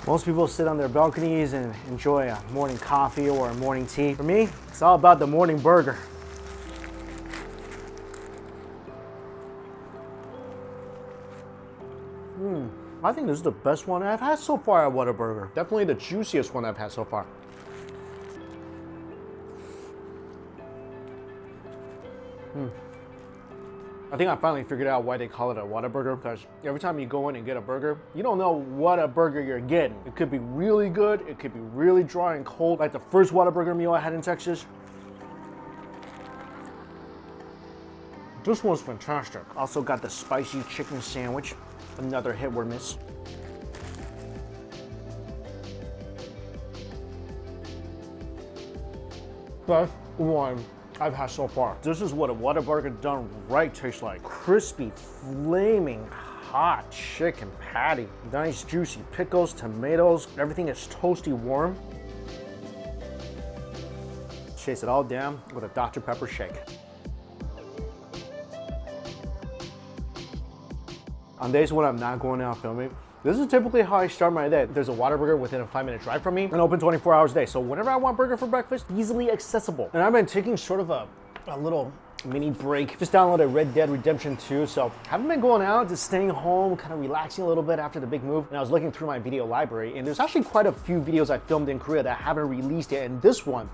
Most people sit on their balconies and enjoy a morning coffee or a morning tea. For me, it's all about the morning burger. I think this is the best one I've had so far at Whataburger. Definitely the juiciest one I've had so far. I think I finally figured out why they call it a Whataburger, because every time you go in and get a burger, you don't know what a burger you're getting. It could be really good, it could be really dry and cold, like the first Whataburger meal I had in Texas. This one's fantastic. Also got the spicy chicken sandwich, another hit or miss. Best one I've had so far. This is what a Whataburger done right tastes like. Crispy, flaming hot chicken patty. Nice juicy pickles, tomatoes, everything is toasty warm. Chase it all down with a Dr. Pepper shake. On days when I'm not going out filming, this is typically how I start my day. There's a Whataburger within a 5-minute drive from me and open 24 hours a day. So whenever I want burger for breakfast, easily accessible. And I've been taking sort of a little mini break. Just downloaded Red Dead Redemption 2. So haven't been going out, just staying home, kind of relaxing a little bit after the big move. And I was looking through my video library, and there's actually quite a few videos I filmed in Korea that I haven't released yet. And this one,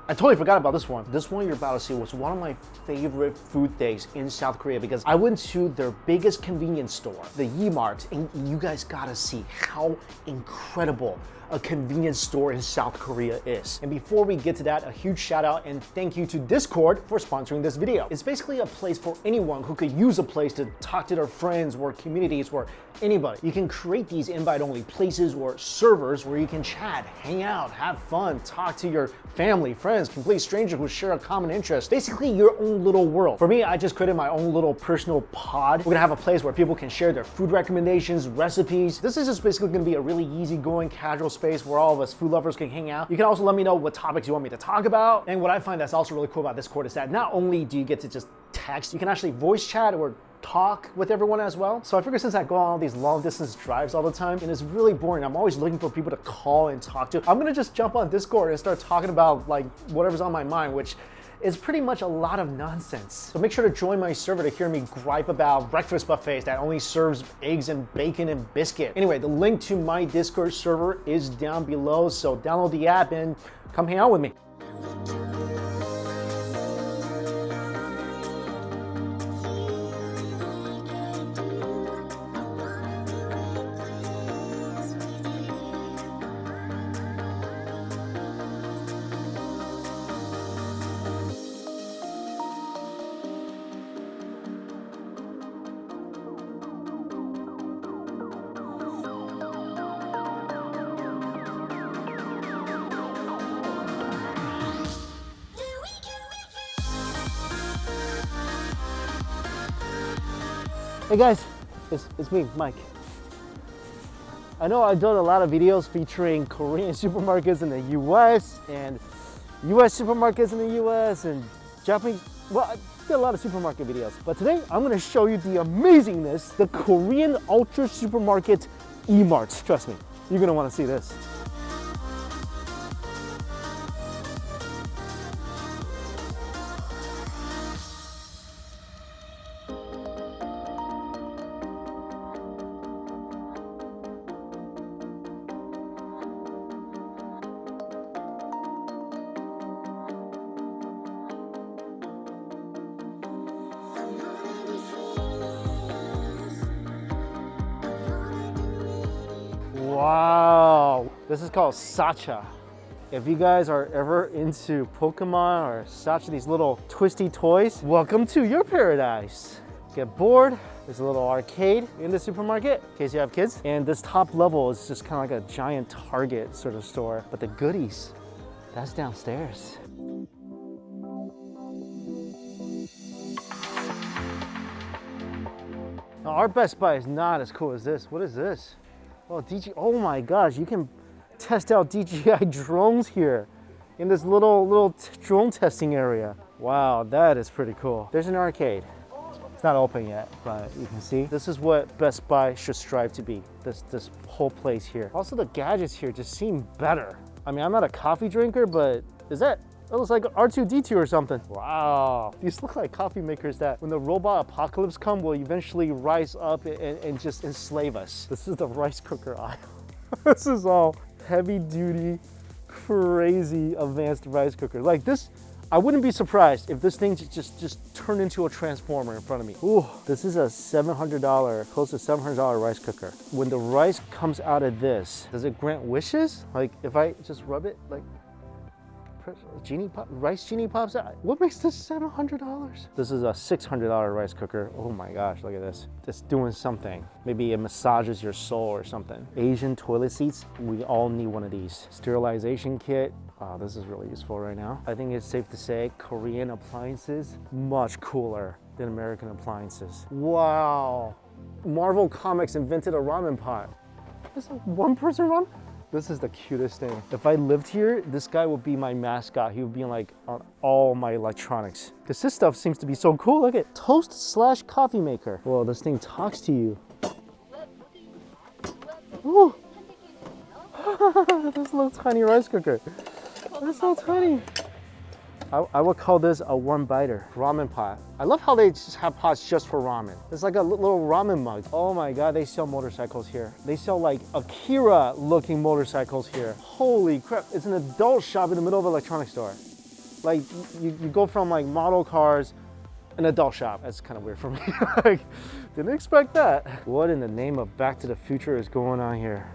I totally forgot about this one. This one you're about to see was one of my favorite food days in South Korea, because I went to their biggest convenience store, the Emart, and you guys gotta see how incredible a convenience store in South Korea is. And before we get to that, a huge shout out and thank you to Discord for sponsoring this video. It's basically a place for anyone who could use a place to talk to their friends or communities or anybody. You can create these invite-only places or servers where you can chat, hang out, have fun, talk to your family, friends, complete strangers who share a common interest. Basically your own little world. For me, I just created my own little personal pod. We're gonna have a place where people can share their food recommendations, recipes. This is just basically gonna be a really easygoing, casual space where all of us food lovers can hang out. You can also let me know what topics you want me to talk about. And what I find that's also really cool about Discord is that not only do you get to just text, you can actually voice chat or talk with everyone as well. So I figure since I go on all these long distance drives all the time and it's really boring, I'm always looking for people to call and talk to. I'm gonna just jump on Discord and start talking about like whatever's on my mind, which is pretty much a lot of nonsense. So make sure to join my server to hear me gripe about breakfast buffets that only serves eggs and bacon and biscuit. Anyway, the link to my Discord server is down below, so download the app and come hang out with me. Hey guys, it's me, Mike. I know I've done a lot of videos featuring Korean supermarkets in the US and US supermarkets in the US and Japanese, well, I did a lot of supermarket videos. But today I'm gonna show you the amazingness, the Korean ultra supermarket Emart. Trust me, you're gonna wanna see this. Wow, this is called Sacha. If you guys are ever into Pokemon or Sacha, these little twisty toys, welcome to your paradise. Get bored, there's a little arcade in the supermarket in case you have kids. And this top level is just kind of like a giant Target sort of store. But the goodies, that's downstairs. Now our Best Buy is not as cool as this. What is this? Oh, oh my gosh, you can test out DJI drones here in this little drone testing area. Wow, that is pretty cool. There's an arcade. It's not open yet, but you can see. This is what Best Buy should strive to be. This whole place here. Also, the gadgets here just seem better. I mean, I'm not a coffee drinker, but it looks like R2-D2 or something. Wow. These look like coffee makers that when the robot apocalypse come will eventually rise up and just enslave us. This is the rice cooker aisle. This is all heavy duty, crazy advanced rice cooker. Like this, I wouldn't be surprised if this thing just turned into a transformer in front of me. Ooh, this is a $700, close to $700 rice cooker. When the rice comes out of this, does it grant wishes? Like if I just rub it, like, rice genie pops out. What makes this $700? This is a $600 rice cooker. Oh my gosh, look at this. It's doing something. Maybe it massages your soul or something. Asian toilet seats, we all need one of these. Sterilization kit. Wow, this is really useful right now. I think it's safe to say Korean appliances, much cooler than American appliances. Wow. Marvel Comics invented a ramen pie. This is a one-person ramen? This is the cutest thing. If I lived here, this guy would be my mascot. He would be like on all my electronics. Because this stuff seems to be so cool. Look at toast/coffee maker. Whoa, this thing talks to you. Ooh. This little tiny rice cooker. It's so tiny. I would call this a one-biter. Ramen pot. I love how they just have pots just for ramen. It's like a little ramen mug. Oh my God, they sell motorcycles here. They sell like Akira-looking motorcycles here. Holy crap, it's an adult shop in the middle of an electronics store. Like, you go from like model cars, an adult shop. That's kind of weird for me. Like, didn't expect that. What in the name of Back to the Future is going on here?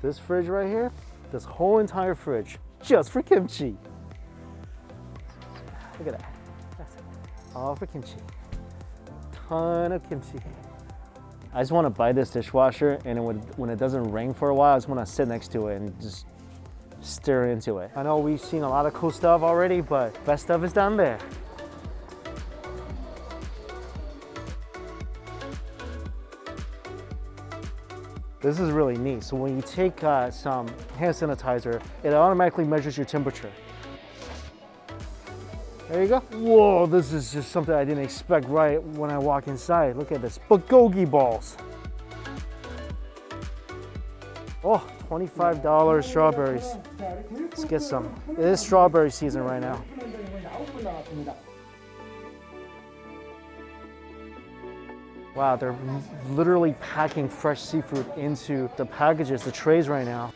This fridge right here, this whole entire fridge, just for kimchi. Look at that. That's it. All for kimchi. Ton of kimchi. I just want to buy this dishwasher, and when it doesn't rain for a while, I just want to sit next to it and just stare into it. I know we've seen a lot of cool stuff already, but best stuff is down there. This is really neat. So when you take some hand sanitizer, it automatically measures your temperature. There you go. Whoa, this is just something I didn't expect right when I walk inside. Look at this, bulgogi balls. Oh, $25 strawberries. Let's get some. It is strawberry season right now. Wow, they're literally packing fresh seafood into the packages, the trays right now.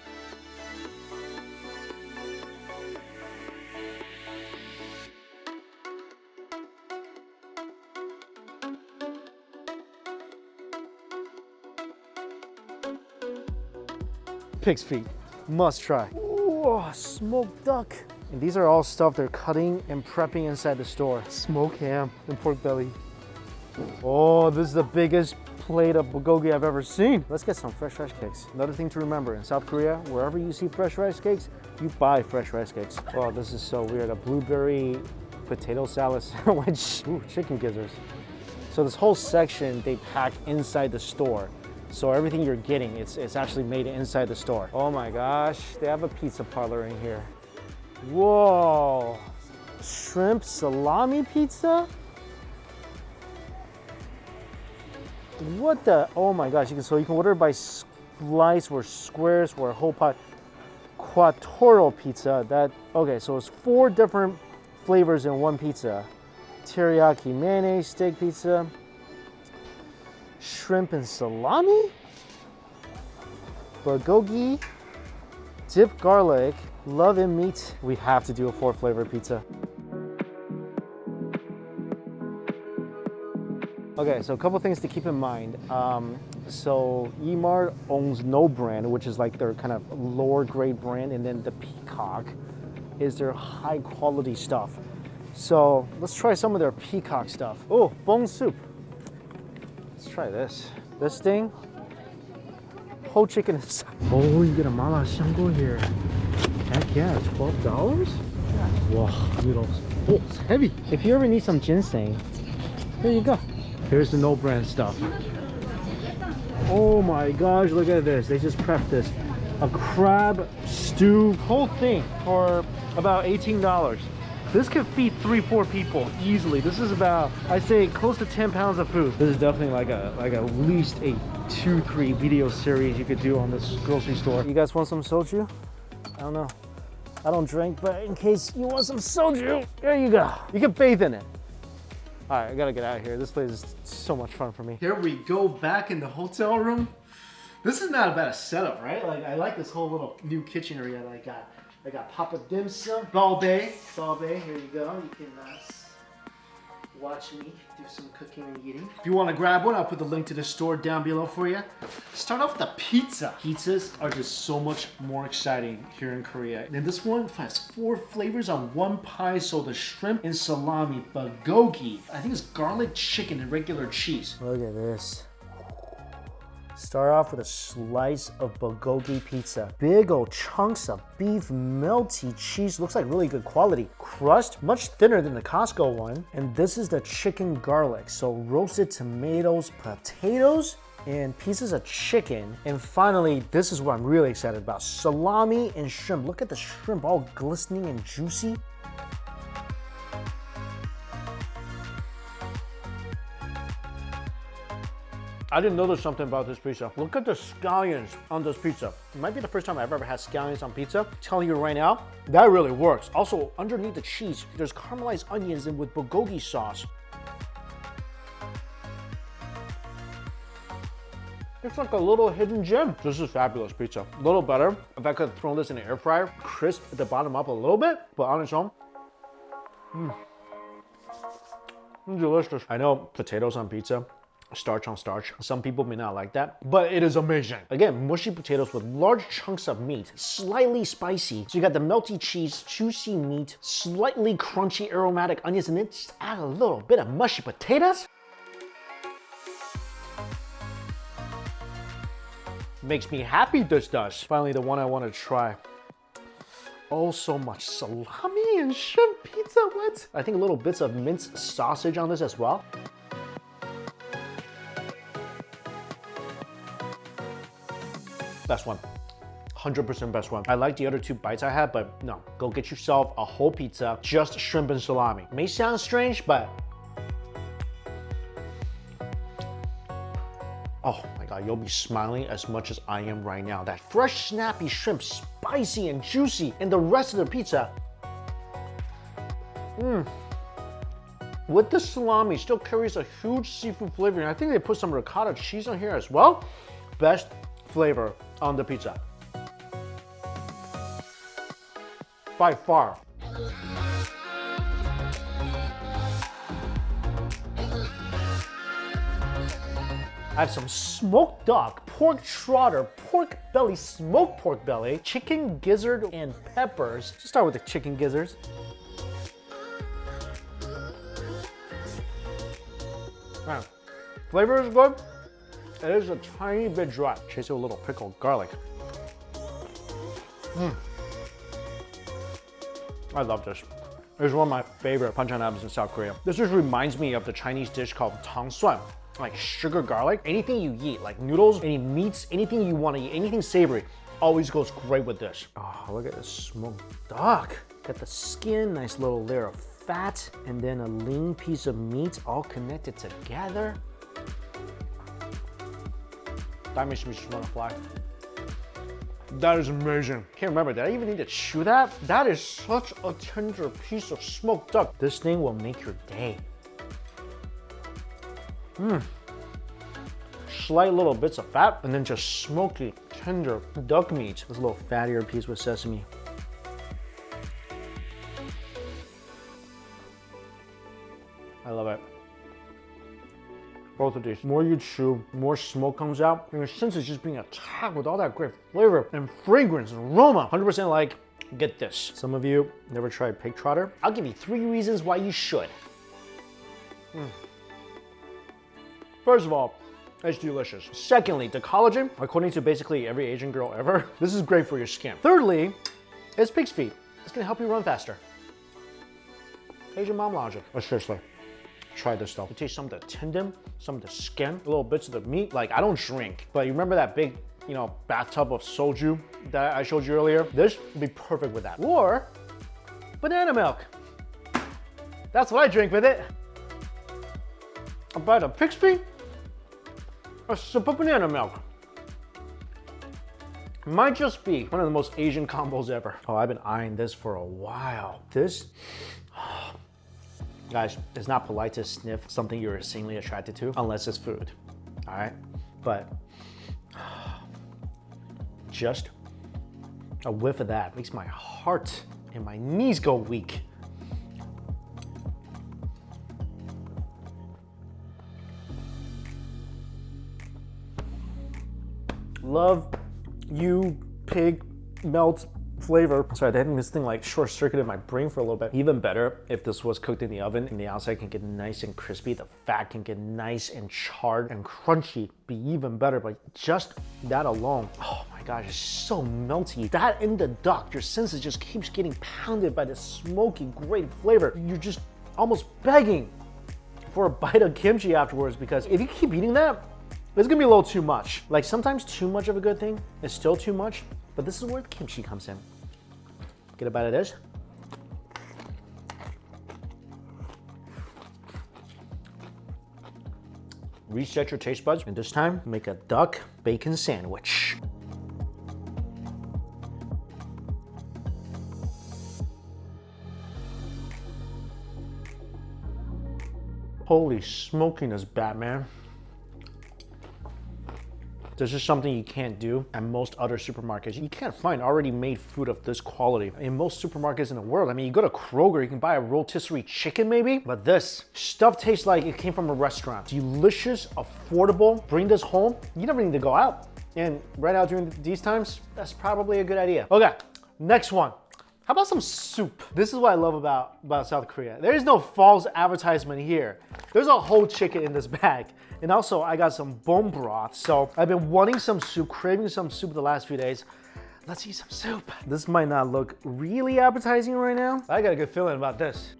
Pig's feet, must try. Ooh, smoked duck. And these are all stuff they're cutting and prepping inside the store. Smoked ham and pork belly. Oh, this is the biggest plate of bulgogi I've ever seen. Let's get some fresh rice cakes. Another thing to remember, in South Korea, wherever you see fresh rice cakes, you buy fresh rice cakes. Oh, this is so weird. A blueberry potato salad sandwich. Ooh, chicken gizzards. So this whole section, they pack inside the store. So everything you're getting, it's actually made inside the store. Oh my gosh, they have a pizza parlor in here. Whoa, shrimp salami pizza? What the? Oh my gosh! So you can order by slice or squares or a whole pot. Quattro pizza. Okay? So it's 4 different flavors in one pizza: teriyaki mayonnaise steak pizza, shrimp and salami, bulgogi, dip garlic, love and meat. We have to do a 4-flavor pizza. Okay, so a couple things to keep in mind. So Emart owns No Brand, which is like their kind of lower grade brand, and then the Peacock is their high quality stuff. So let's try some of their Peacock stuff. Oh, bone soup. Let's try this. This thing, whole chicken inside. Oh, you get a mala shango here. Heck yeah, $12? Wow, noodles. Oh, it's heavy. If you ever need some ginseng, here you go. Here's the No Brand stuff. Oh my gosh, look at this. They just prepped this. A crab stew, whole thing for about $18. This could feed 3-4 people easily. This is about, I'd say, close to 10 pounds of food. This is definitely like at least a 2-3 video series you could do on this grocery store. You guys want some soju? I don't know. I don't drink, but in case you want some soju, there you go. You can bathe in it. All right, I gotta get out of here. This place is so much fun for me. Here we go, back in the hotel room. This is not a bad setup, right? Like, I like this whole little new kitchen area that I got. I got Papa Dim Sum, Balbe, here you go. You can watch me do some cooking and eating. If you want to grab one, I'll put the link to the store down below for you. Start off with the pizza. Pizzas are just so much more exciting here in Korea. And this one has 4 flavors on one pie. So the shrimp and salami, bulgogi. I think it's garlic chicken and regular cheese. Look at this. Start off with a slice of bulgogi pizza. Big old chunks of beef, melty cheese. Looks like really good quality. Crust, much thinner than the Costco one. And this is the chicken garlic. So roasted tomatoes, potatoes, and pieces of chicken. And finally, this is what I'm really excited about. Salami and shrimp. Look at the shrimp, all glistening and juicy. I didn't know there's something about this pizza. Look at the scallions on this pizza. It might be the first time I've ever had scallions on pizza. I'm telling you right now, that really works. Also, underneath the cheese, there's caramelized onions and with bulgogi sauce. It's like a little hidden gem. This is fabulous pizza. A little better if I could throw this in the air fryer, crisp the bottom up a little bit, but on its own, delicious. I know potatoes on pizza, starch on starch. Some people may not like that, but it is amazing. Again, mushy potatoes with large chunks of meat, slightly spicy. So you got the melty cheese, juicy meat, slightly crunchy aromatic onions, and then just add a little bit of mushy potatoes. Makes me happy, this does. Finally, the one I want to try. Oh, so much salami and shrimp pizza, what? I think little bits of minced sausage on this as well. Best one. 100% best one. I like the other 2 bites I had, but no. Go get yourself a whole pizza, just shrimp and salami. May sound strange, but... oh my God, you'll be smiling as much as I am right now. That fresh, snappy shrimp, spicy and juicy, and the rest of the pizza. With the salami, still carries a huge seafood flavor, and I think they put some ricotta cheese on here as well. Best flavor on the pizza. By far. I have some smoked duck, pork trotter, pork belly, smoked pork belly, chicken gizzard, and peppers. Let's start with the chicken gizzards. Man, flavor is good. It is a tiny bit dry. Chase it with a little pickled garlic. I love this. It's one of my favorite panjanabs in South Korea. This just reminds me of the Chinese dish called tang suan, like sugar garlic. Anything you eat, like noodles, any meats, anything you want to eat, anything savory, always goes great with this. Oh, look at this smoked duck. Got the skin, nice little layer of fat, and then a lean piece of meat all connected together. That makes me just want to fly. That is amazing. Can't remember, did I even need to chew that? That is such a tender piece of smoked duck. This thing will make your day. Slight little bits of fat, and then just smoky, tender duck meat. This little fattier piece with sesame. I love it. Both of these. The more you chew, more smoke comes out, and your senses just being attacked with all that great flavor and fragrance and aroma. 100% like, get this. Some of you never tried pig trotter. I'll give you 3 reasons why you should. First of all, it's delicious. Secondly, the collagen, according to basically every Asian girl ever, this is great for your skin. Thirdly, it's pig's feet. It's gonna help you run faster. Asian mom logic. But seriously. Try this stuff. You taste some of the tendon, some of the skin, little bits of the meat. Like, I don't drink, but you remember that big, bathtub of soju that I showed you earlier? This would be perfect with that. Or banana milk. That's what I drink with it. A bite of pig's feet, a sip of banana milk. Might just be one of the most Asian combos ever. Oh, I've been eyeing this for a while. This, guys, it's not polite to sniff something you're insanely attracted to unless it's food, all right? But just a whiff of that makes my heart and my knees go weak. Love you pig melt flavor. Sorry, I think this thing like short-circuited my brain for a little bit. Even better if this was cooked in the oven and the outside can get nice and crispy, the fat can get nice and charred and crunchy. Be even better, but just that alone, oh my gosh, it's so melty. That in the duck, your senses just keeps getting pounded by the smoky, great flavor. You're just almost begging for a bite of kimchi afterwards, because if you keep eating that, it's gonna be a little too much. Like sometimes too much of a good thing is still too much, but this is where the kimchi comes in. Get a bite of this. Reset your taste buds, and this time make a duck bacon sandwich. Holy smokiness, Batman. This is something you can't do at most other supermarkets. You can't find already made food of this quality in most supermarkets in the world. I mean, you go to Kroger, you can buy a rotisserie chicken maybe, but this stuff tastes like it came from a restaurant. Delicious, affordable. Bring this home. You never need to go out. And right now during these times, that's probably a good idea. Okay, next one. How about some soup? This is what I love about South Korea. There is no false advertisement here. There's a whole chicken in this bag. And also I got some bone broth. So I've been wanting some soup, craving some soup the last few days. Let's eat some soup. This might not look really appetizing right now. I got a good feeling about this.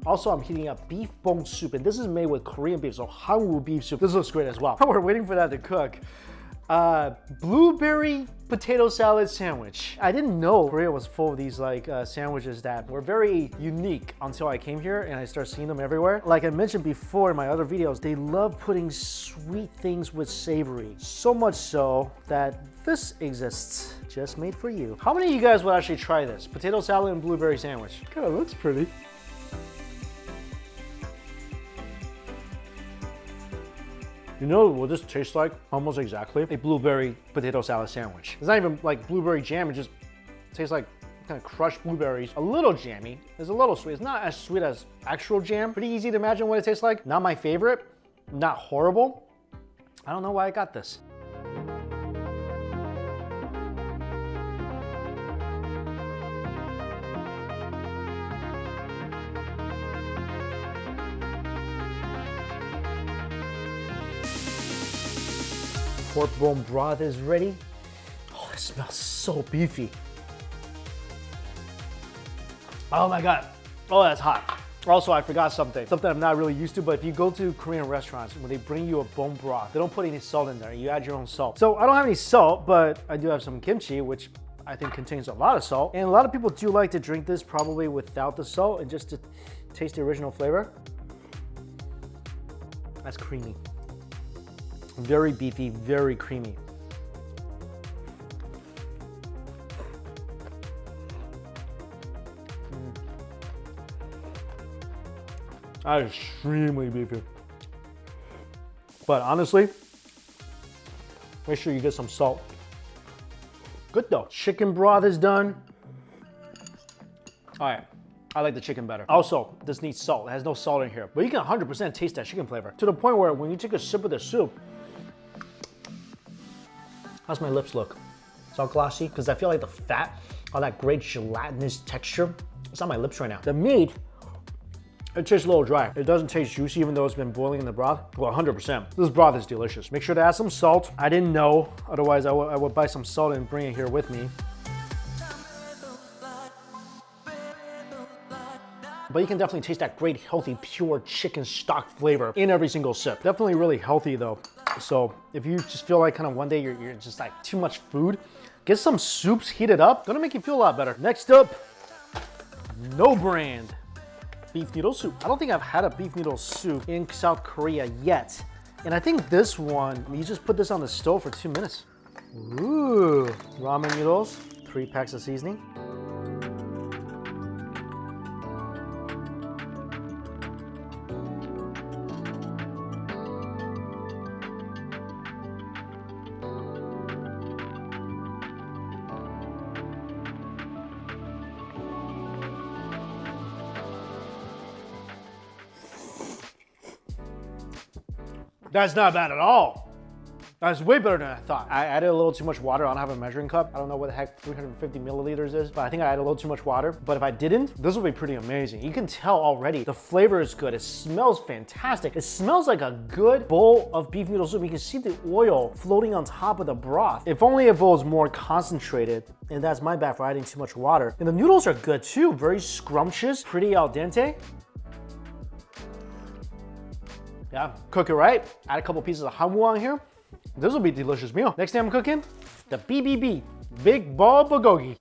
Also, I'm heating up beef bone soup, and this is made with Korean beef, so Hangwoo beef soup. This looks great as well. We're waiting for that to cook. Blueberry potato salad sandwich. I didn't know Korea was full of these sandwiches that were very unique until I came here and I started seeing them everywhere. Like I mentioned before in my other videos, they love putting sweet things with savory. So much so that this exists, just made for you. How many of you guys would actually try this? Potato salad and blueberry sandwich. Kind of looks pretty. You know what this tastes like? Almost exactly a blueberry potato salad sandwich. It's not even like blueberry jam, it just tastes like kind of crushed blueberries. A little jammy, it's a little sweet. It's not as sweet as actual jam. Pretty easy to imagine what it tastes like. Not my favorite, not horrible. I don't know why I got this. Pork bone broth is ready. Oh, it smells so beefy. Oh my God. Oh, that's hot. Also, I forgot something I'm not really used to, but if you go to Korean restaurants, when they bring you a bone broth, they don't put any salt in there. You add your own salt. So I don't have any salt, but I do have some kimchi, which I think contains a lot of salt. And a lot of people do like to drink this probably without the salt and just to taste the original flavor. That's creamy. Very beefy, very creamy. That is extremely beefy. But honestly, make sure you get some salt. Good though. Chicken broth is done. All right. I like the chicken better. Also, this needs salt. It has no salt in here, but you can 100% taste that chicken flavor to the point where when you take a sip of the soup, how's my lips look? It's all glossy because I feel like the fat, all that great gelatinous texture, it's on my lips right now. The meat, it tastes a little dry. It doesn't taste juicy even though it's been boiling in the broth. Well, 100%. This broth is delicious. Make sure to add some salt. I didn't know, otherwise I would buy some salt and bring it here with me. but you can definitely taste that great, healthy, pure chicken stock flavor in every single sip. Definitely really healthy though. So if you just feel like kind of one day you're just like too much food, get some soups heated up. Gonna make you feel a lot better. Next up, No Brand beef noodle soup. I don't think I've had a beef noodle soup in South Korea yet. And I think this one, you just put this on the stove for 2 minutes. Ooh, ramen noodles, 3 packs of seasoning. That's not bad at all. That's way better than I thought. I added a little too much water. I don't have a measuring cup. I don't know what the heck 350 milliliters is, but I think I added a little too much water. But if I didn't, this would be pretty amazing. You can tell already the flavor is good. It smells fantastic. It smells like a good bowl of beef noodle soup. You can see the oil floating on top of the broth. If only if it was more concentrated, and that's my bad for adding too much water. And the noodles are good too. Very scrumptious, pretty al dente. Yeah, cook it right. Add a couple pieces of hamu on here. This will be a delicious meal. Next thing I'm cooking, the BBB, Big Ball Bulgogi.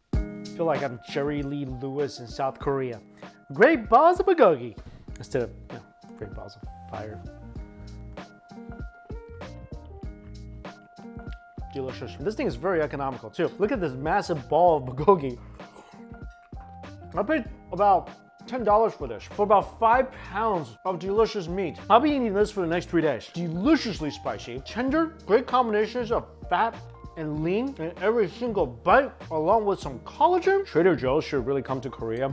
I feel like I'm Jerry Lee Lewis in South Korea. Great balls of bulgogi instead of great balls of fire. Delicious. This thing is very economical too. Look at this massive ball of bulgogi. I paid about $10 for this, for about 5 pounds of delicious meat. I'll be eating this for the next 3 days. Deliciously spicy, tender, great combinations of fat and lean in every single bite, along with some collagen. Trader Joe's should really come to Korea.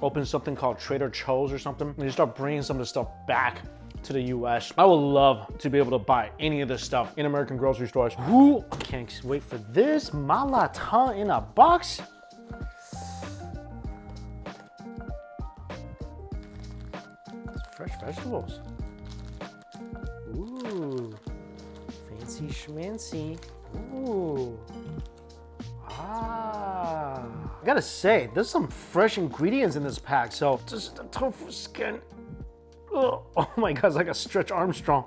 Open something called Trader Joe's or something, and you start bringing some of the stuff back to the US. I would love to be able to buy any of this stuff in American grocery stores. Ooh, I can't wait for this. Malata in a box. Fresh vegetables. Ooh, fancy schmancy. Ooh. Ah. I gotta say, there's some fresh ingredients in this pack. So just the tofu skin. Oh my God, it's like a Stretch Armstrong.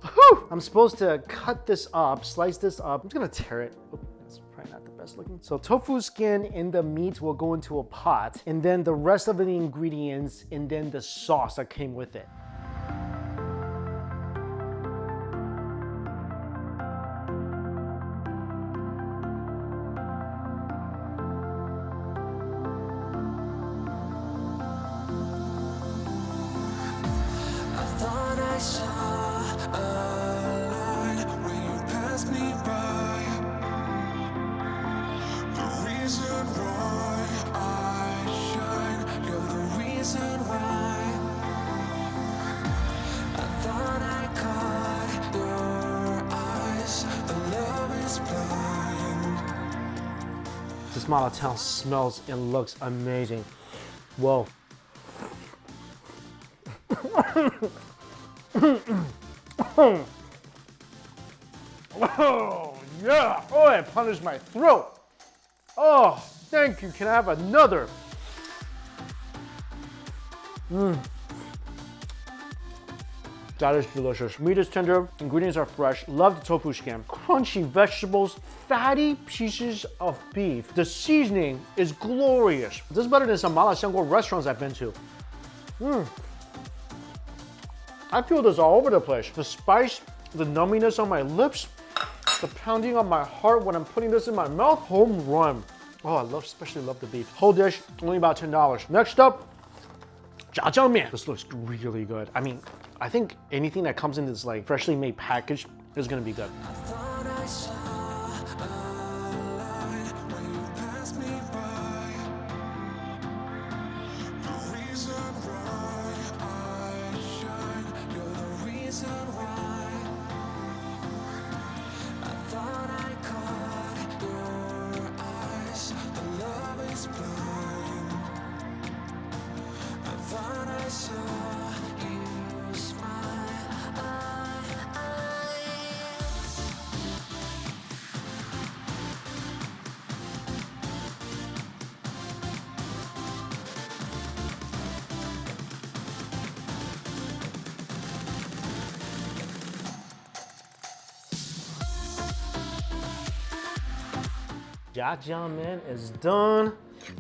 Whew. I'm supposed to cut this up, slice this up. I'm just gonna tear it. Oh, that's probably not the best looking. So tofu skin and the meat will go into a pot, and then the rest of the ingredients, and then the sauce that came with it. This Malatown smells and looks amazing. Whoa. Oh, yeah. Oh, it punished my throat. Oh, thank you. Can I have another? That is delicious. Meat is tender, ingredients are fresh. Love the tofu skin. Crunchy vegetables, fatty pieces of beef. The seasoning is glorious. This is better than some Malaxiangguo restaurants I've been to. I feel this all over the place. The spice, the numminess on my lips, the pounding on my heart when I'm putting this in my mouth. Home run. Oh, I especially love the beef. Whole dish, only about $10. Next up, jjajangmian. This looks really good. I mean, I think anything that comes in this like freshly made package is gonna be good. Jajangmyeon is done.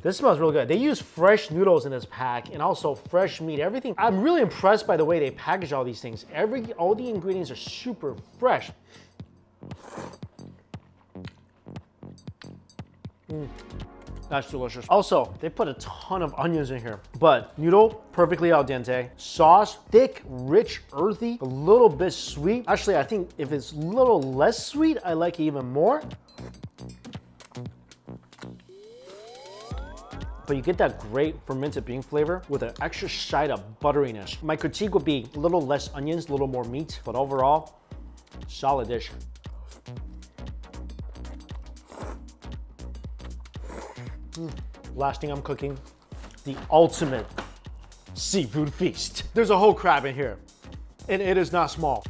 This smells really good. They use fresh noodles in this pack and also fresh meat, everything. I'm really impressed by the way they package all these things. All the ingredients are super fresh. That's delicious. Also, they put a ton of onions in here, but noodle, perfectly al dente. Sauce, thick, rich, earthy, a little bit sweet. Actually, I think if it's a little less sweet, I like it even more. But you get that great fermented bean flavor with an extra side of butteriness. My critique would be a little less onions, a little more meat, but overall, solid dish. Last thing I'm cooking, the ultimate seafood feast. There's a whole crab in here, and it is not small.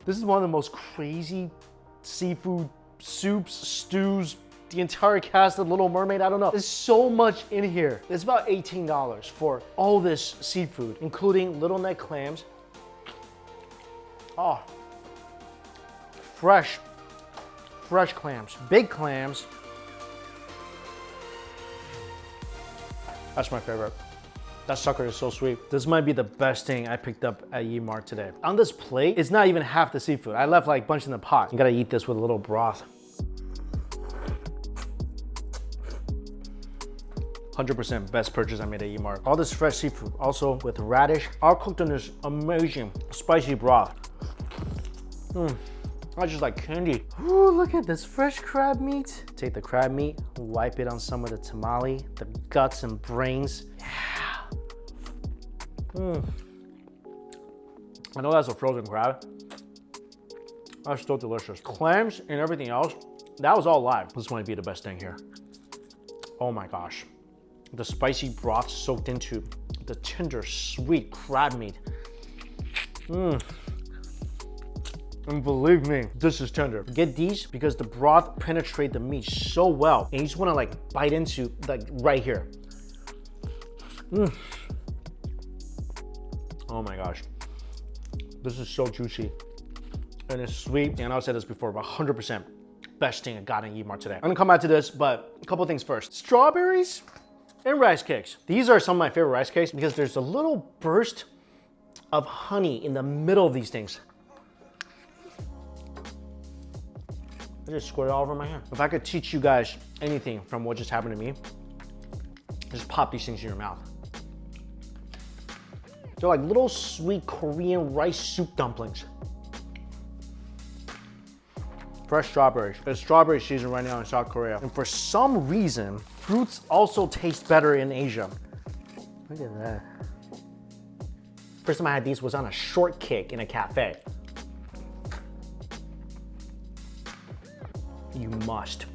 This is one of the most crazy seafood soups, stews, the entire cast of Little Mermaid, I don't know. There's so much in here. It's about $18 for all this seafood, including little neck clams. Oh, fresh clams, big clams. That's my favorite. That sucker is so sweet. This might be the best thing I picked up at Emart today. On this plate, it's not even half the seafood. I left like a bunch in the pot. You gotta eat this with a little broth. 100% best purchase I made at Emart. All this fresh seafood, also with radish, all cooked in this amazing spicy broth. I just like candy. Ooh, look at this fresh crab meat. Take the crab meat, wipe it on some of the tamale, the guts and brains. Yeah. I know that's a frozen crab. That's still delicious. Clams and everything else, that was all live. This might be the best thing here. Oh my gosh. The spicy broth soaked into the tender, sweet crab meat. And believe me, this is tender. Get these because the broth penetrates the meat so well. And you just wanna like bite into like right here. Oh my gosh. This is so juicy. And it's sweet. And I've said this before, but 100% best thing I got in Emart today. I'm gonna come back to this, but a couple things first. Strawberries and rice cakes. These are some of my favorite rice cakes because there's a little burst of honey in the middle of these things. I just squirt it all over my hand. If I could teach you guys anything from what just happened to me, just pop these things in your mouth. They're like little sweet Korean rice soup dumplings. Fresh strawberries. It's strawberry season right now in South Korea. And for some reason, fruits also taste better in Asia. Look at that. First time I had these was on a shortcake in a cafe. You must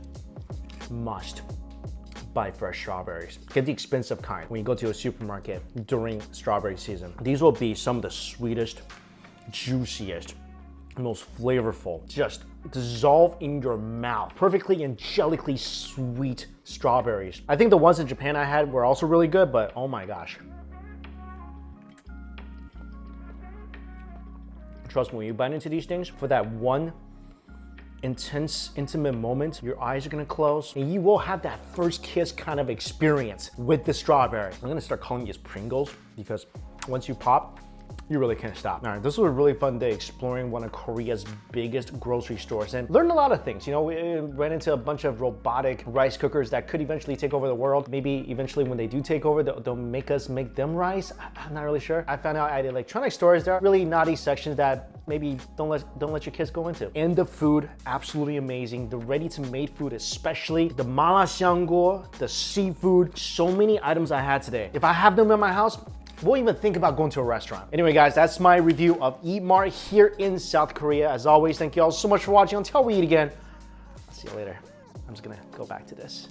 buy fresh strawberries. Get the expensive kind when you go to a supermarket during strawberry season. These will be some of the sweetest, juiciest, most flavorful, just dissolve in your mouth. Perfectly angelically sweet strawberries. I think the ones in Japan I had were also really good, but oh my gosh. Trust me, when you bite into these things, for that one intense, intimate moment, your eyes are gonna close and you will have that first kiss kind of experience with the strawberry. I'm gonna start calling these Pringles because once you pop, you really can't stop. All right, this was a really fun day exploring one of Korea's biggest grocery stores and learned a lot of things. You know, we ran into a bunch of robotic rice cookers that could eventually take over the world. Maybe eventually when they do take over, they'll make us make them rice. I'm not really sure. I found out at electronic stores, there are really naughty sections that maybe don't let your kids go into. And the food, absolutely amazing. The ready-to-made food, especially the malaxiangor, the seafood, so many items I had today. If I have them in my house, won't even think about going to a restaurant. Anyway, guys, that's my review of Emart here in South Korea. As always, thank you all so much for watching. Until we eat again, I'll see you later. I'm just gonna go back to this.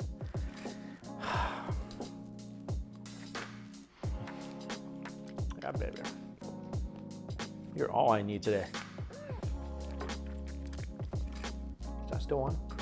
You're all I need today. Is that still on?